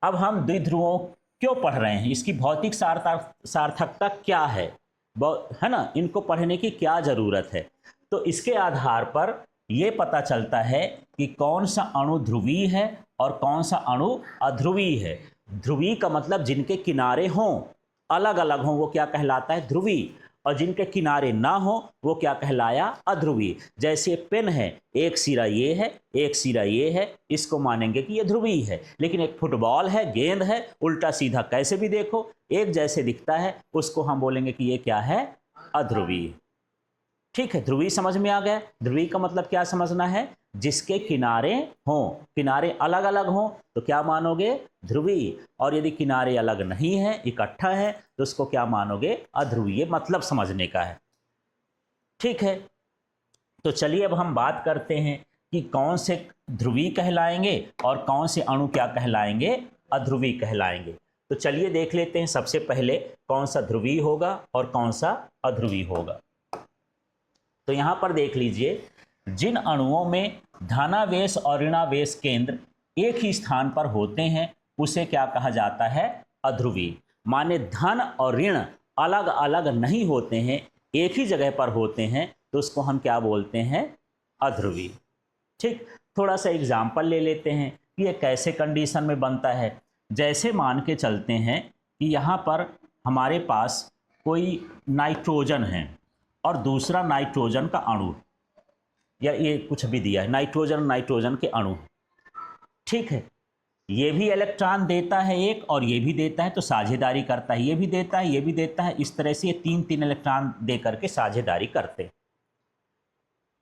अब हम द्विध्रुवों क्यों पढ़ रहे हैं, इसकी भौतिक सार्थकता क्या है, है ना, इनको पढ़ने की क्या ज़रूरत है। तो इसके आधार पर यह पता चलता है कि कौन सा अणु ध्रुवीय है और कौन सा अणु अध्रुवीय है। ध्रुवीय का मतलब जिनके किनारे हों, अलग अलग हों, वो क्या कहलाता है, ध्रुवीय। और जिनके किनारे ना हो वो क्या कहलाया, अध्रुवीय। जैसे पेन है, एक सिरा ये है, एक सिरा ये है, इसको मानेंगे कि ये ध्रुवीय है। लेकिन एक फुटबॉल है, गेंद है, उल्टा सीधा कैसे भी देखो एक जैसे दिखता है, उसको हम बोलेंगे कि ये क्या है, अध्रुवीय। ठीक है, ध्रुवीय समझ में आ गया। ध्रुवीय का मतलब क्या समझना है, जिसके किनारे हों, किनारे अलग अलग हों तो क्या मानोगे, ध्रुवीय। और यदि किनारे अलग नहीं है, इकट्ठा है, तो उसको क्या मानोगे, अध्रुवीय। मतलब समझने का है। ठीक है, तो चलिए अब हम बात करते हैं कि कौन से ध्रुवीय कहलाएंगे और कौन से अणु क्या कहलाएंगे, अध्रुवीय कहलाएंगे। तो चलिए देख लेते हैं सबसे पहले कौन सा ध्रुवीय होगा और कौन सा अध्रुवीय होगा। तो यहां पर देख लीजिए, जिन अणुओं में धनावेश और ऋणावेश केंद्र एक ही स्थान पर होते हैं उसे क्या कहा जाता है, अध्रुवीय। माने धन और ऋण अलग अलग नहीं होते हैं, एक ही जगह पर होते हैं, तो उसको हम क्या बोलते हैं, अध्रुवीय। ठीक, थोड़ा सा एग्जाम्पल ले लेते हैं कि ये कैसे कंडीशन में बनता है। जैसे मान के चलते हैं कि यहाँ पर हमारे पास कोई नाइट्रोजन है और दूसरा नाइट्रोजन का अणु, या ये कुछ भी दिया है, नाइट्रोजन नाइट्रोजन के अणु। ठीक है, ये भी इलेक्ट्रॉन देता है एक और ये भी देता है, तो साझेदारी करता है, ये भी देता है ये भी देता है, इस तरह से ये तीन तीन इलेक्ट्रॉन दे करके साझेदारी करते हैं।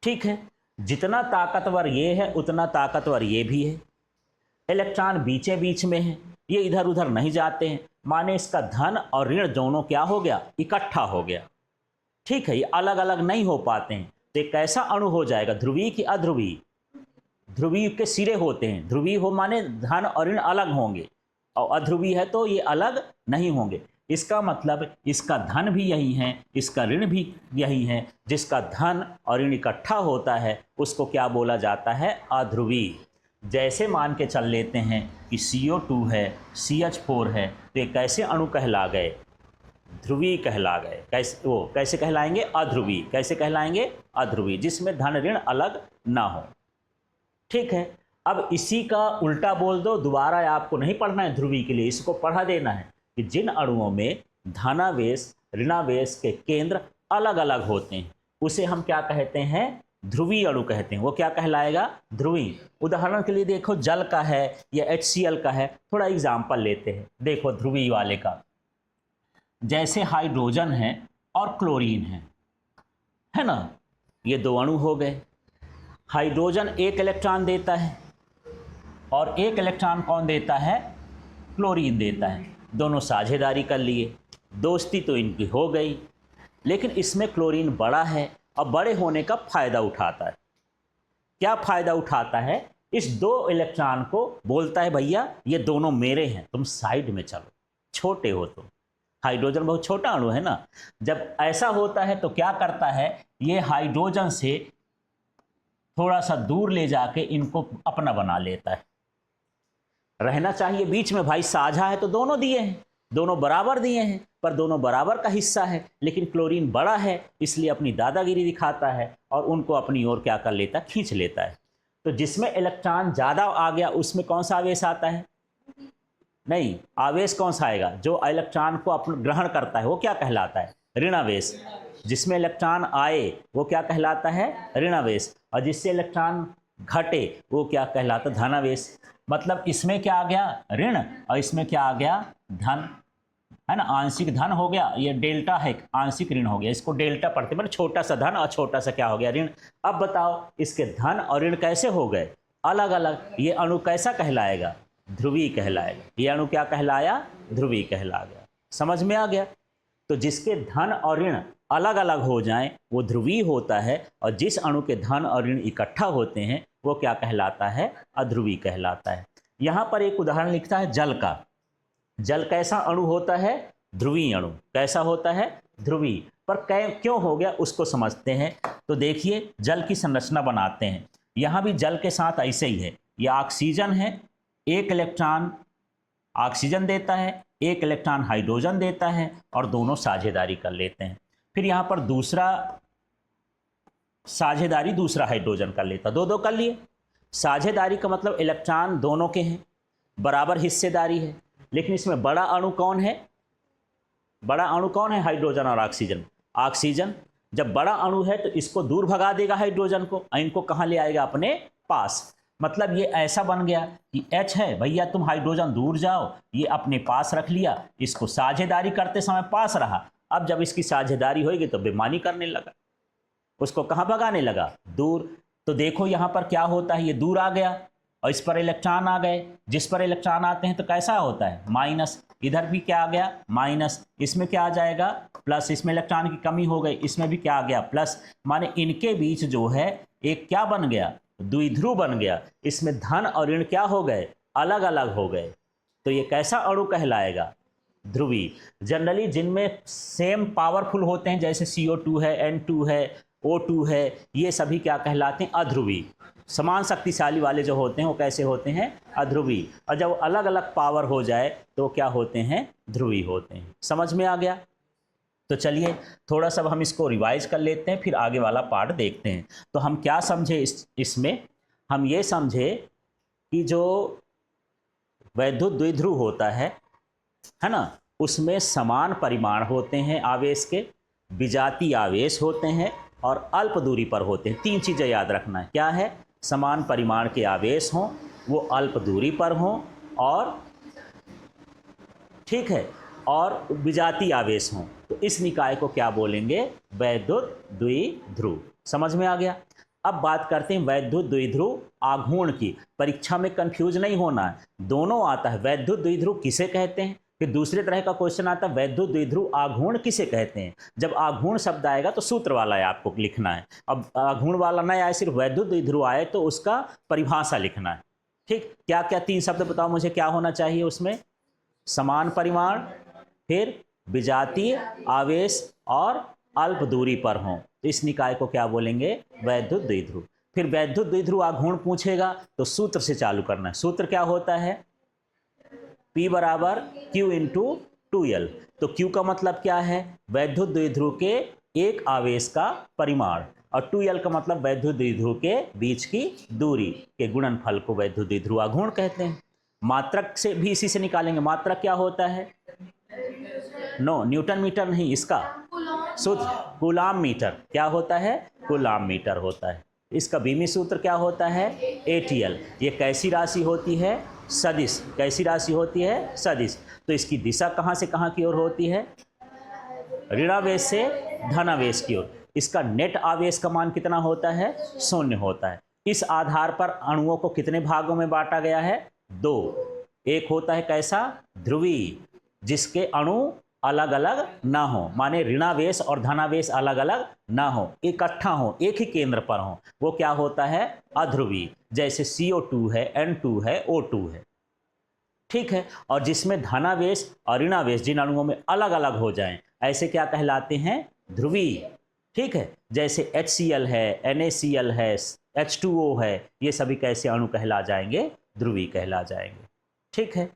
ठीक है, जितना ताकतवर ये है उतना ताकतवर ये भी है। इलेक्ट्रॉन बीचे बीच में है, ये इधर उधर नहीं जाते हैं, माने इसका धन और ऋण दोनों क्या हो गया, इकट्ठा हो गया। ठीक है, ये अलग अलग नहीं हो पाते हैं, तो एक कैसा अणु हो जाएगा, ध्रुवीय की अध्रुवीय। ध्रुवीय के सिरे होते हैं, ध्रुवीय हो माने धन और ऋण अलग होंगे, और अध्रुवीय है तो ये अलग नहीं होंगे। इसका मतलब इसका धन भी यही है, इसका ऋण भी यही है। जिसका धन और ऋण इकट्ठा होता है उसको क्या बोला जाता है, अध्रुवीय। जैसे मान के चल लेते हैं कि CO2 है, CH4 है, तो ये कैसे अणु कहला गए, ध्रुवीय कहला गए। कैसे, वो कैसे कहलाएंगे, अध्रुवीय। कैसे कहलाएंगे, अध्रुवीय, जिसमें धन ऋण अलग ना हो। ठीक है, अब इसी का उल्टा बोल दो, दोबारा आपको नहीं पढ़ना है ध्रुवीय के लिए, इसको पढ़ा देना है कि जिन अणुओं में धनावेश ऋणावेश के केंद्र अलग अलग होते हैं उसे हम क्या कहते हैं, ध्रुवीय अणु कहते हैं। वो क्या कहलाएगा, ध्रुवीय। उदाहरण के लिए देखो, जल का है या HCl का है, थोड़ा एग्जाम्पल लेते हैं। देखो ध्रुवीय वाले का, जैसे हाइड्रोजन है और क्लोरीन है ना, ये दो अणु हो गए। हाइड्रोजन एक इलेक्ट्रॉन देता है और एक इलेक्ट्रॉन कौन देता है, क्लोरीन देता है। दोनों साझेदारी कर लिए, दोस्ती तो इनकी हो गई। लेकिन इसमें क्लोरीन बड़ा है और बड़े होने का फायदा उठाता है। क्या फायदा उठाता है, इस दो इलेक्ट्रॉन को बोलता है भैया ये दोनों मेरे हैं, तुम साइड में चलो, छोटे हो तुम। हाइड्रोजन बहुत छोटा अणु है ना, जब ऐसा होता है तो क्या करता है, ये हाइड्रोजन से थोड़ा सा दूर ले जाके इनको अपना बना लेता है। रहना चाहिए बीच में भाई, साझा है तो दोनों दिए हैं, दोनों बराबर दिए हैं, पर दोनों बराबर का हिस्सा है। लेकिन क्लोरीन बड़ा है इसलिए अपनी दादागिरी दिखाता है और उनको अपनी ओर क्या कर लेता है, खींच लेता है। तो जिसमें इलेक्ट्रॉन ज़्यादा आ गया उसमें कौन सा आवेश आता है, नहीं, आवेश कौन सा आएगा, जो इलेक्ट्रॉन को अपना ग्रहण करता है वो क्या कहलाता है, ऋणावेश। जिसमें इलेक्ट्रॉन आए वो क्या कहलाता है, ऋणावेश। और जिससे इलेक्ट्रॉन घटे वो क्या कहलाता है, धनावेश। मतलब इसमें क्या आ गया, ऋण, और इसमें क्या आ गया, धन, है ना, आंशिक धन हो गया। ये डेल्टा है, आंशिक ऋण हो गया, इसको डेल्टा पढ़ते, मतलब छोटा सा धन और छोटा सा क्या हो गया, ऋण। अब बताओ इसके धन और ऋण कैसे हो गए, अलग अलग। ये अणु कैसा कहलाएगा, ध्रुवीय कहलाएगा। ये अणु क्या कहलाया, ध्रुवीय कहला गया। समझ में आ गया। तो जिसके धन और ऋण अलग अलग हो जाएं वो ध्रुवीय होता है, और जिस अणु के धन और ऋण इकट्ठा होते हैं वो क्या कहलाता है, अध्रुवीय कहलाता है। यहाँ पर एक उदाहरण लिखता है जल का। जल कैसा अणु होता है, ध्रुवीय अणु। कैसा होता है, ध्रुवीय। पर क्यों हो गया उसको समझते हैं। तो देखिए जल की संरचना बनाते हैं। यहाँ भी जल के साथ ऐसे ही है, यह ऑक्सीजन है, एक इलेक्ट्रॉन ऑक्सीजन देता है, एक इलेक्ट्रॉन हाइड्रोजन देता है और दोनों साझेदारी कर लेते हैं। फिर यहाँ पर दूसरा साझेदारी दूसरा हाइड्रोजन कर लेता, दो दो कर लिए। साझेदारी का मतलब इलेक्ट्रॉन दोनों के हैं, बराबर हिस्सेदारी है। लेकिन इसमें बड़ा अणु कौन है? बड़ा अणु कौन है? हाइड्रोजन और ऑक्सीजन। ऑक्सीजन जब बड़ा अणु है तो इसको दूर भगा देगा हाइड्रोजन को, इनको कहाँ ले आएगा? अपने पास। मतलब ये ऐसा बन गया कि H है, भैया तुम हाइड्रोजन दूर जाओ, ये अपने पास रख लिया, इसको साझेदारी करते समय पास रहा। अब जब इसकी साझेदारी होगी तो बेईमानी करने लगा, उसको कहाँ भगाने लगा? दूर। तो देखो यहाँ पर क्या होता है, ये दूर आ गया और इस पर इलेक्ट्रॉन आ गए। जिस पर इलेक्ट्रॉन आते हैं तो कैसा होता है? माइनस। इधर भी क्या आ गया? माइनस। इसमें क्या आ जाएगा? प्लस। इसमें इलेक्ट्रॉन की कमी हो गई, इसमें भी क्या आ गया? प्लस। माने इनके बीच जो है एक क्या बन गया? द्विध्रुव बन गया। इसमें धन और ऋण क्या हो गए? अलग अलग हो गए। तो ये कैसा अणु कहलाएगा? ध्रुवी। जनरली जिनमें सेम पावरफुल होते हैं, जैसे CO2 है, N2 है, O2 है, ये सभी क्या कहलाते हैं? अध्रुवी। समान शक्तिशाली वाले जो होते हैं वो कैसे होते हैं? अध्रुवी। और जब अलग अलग पावर हो जाए तो क्या होते हैं? ध्रुवी होते हैं। समझ में आ गया? तो चलिए थोड़ा सा हम इसको रिवाइज कर लेते हैं, फिर आगे वाला पार्ट देखते हैं। तो हम क्या समझे इसमें? हम ये समझे कि जो वैद्युत द्विध्रुव होता है ना, उसमें समान परिमाण होते हैं आवेश के, विजातीय आवेश होते हैं और अल्प दूरी पर होते हैं। तीन चीज़ें याद रखना है। क्या है? समान परिमाण के आवेश हों, वो अल्प दूरी पर हों, और ठीक है, और विजातीय आवेश हों। तो इस निकाय को क्या बोलेंगे? वैद्युत द्विध्रुव। समझ में आ गया? अब बात करते हैं वैद्युत द्विध्रुव आघूर्ण की। परीक्षा में कंफ्यूज नहीं होना है, दोनों आता है। वैद्युत द्विध्रुव किसे कहते हैं? फिर दूसरे तरह का क्वेश्चन आता है, वैद्युत द्विध्रुव आघूर्ण किसे कहते हैं? जब आघूर्ण शब्द आएगा तो सूत्र वाला है आपको लिखना है। अब आघूर्ण वाला नहीं आए, सिर्फ वैद्युत द्विध्रुव आए तो उसका परिभाषा लिखना है। ठीक, क्या क्या तीन शब्द बताओ मुझे, क्या होना चाहिए उसमें? समान परिमाण, फिर विजातीय आवेश और अल्प दूरी पर हों। तो इस निकाय को क्या बोलेंगे? वैद्युत द्विध्रुव। फिर वैद्युत द्विध्रुव आघूर्ण पूछेगा तो सूत्र से चालू करना है। सूत्र क्या होता है? P बराबर Q इंटू 2L। तो Q का मतलब क्या है? वैद्युत द्विध्रुव के एक आवेश का परिमाण, और 2L का मतलब वैद्युत द्विध्रुव के बीच की दूरी के गुणनफल को वैद्युत द्विध्रुव आघूर्ण कहते हैं। मात्रक से भी इसी से निकालेंगे। मात्रक क्या होता है? नो, न्यूटन मीटर नहीं, इसका सूत्र कूलाम मीटर। क्या होता है? कूलाम मीटर होता है। इसका बीमी सूत्र क्या होता है? ATL। ये कैसी राशि होती है? सदिश। कैसी राशि होती है? सदिश। तो इसकी दिशा कहाँ से कहाँ की ओर होती है? ऋणावेश से धनावेश की ओर। इसका नेट आवेश का मान कितना होता है? 0 होता है। इस आधार पर अणुओं को कितने भागों में बांटा गया है? 2। एक होता है कैसा? ध्रुवी, जिसके अणु अलग अलग ना हो, माने ऋणावेश और धनावेश अलग अलग ना हो, इकट्ठा हो, एक ही केंद्र पर हो, वो क्या होता है? अध्रुवी। जैसे CO2 है, N2 है, O2 है। ठीक है। और जिसमें धनावेश और ऋणावेश जिन अणुओं में अलग अलग हो जाएं, ऐसे क्या कहलाते हैं? ध्रुवी। ठीक है। जैसे HCl है, NaCl है, H2O है, ये सभी कैसे अणु कहला जाएंगे? ध्रुवी कहला जाएंगे। ठीक है।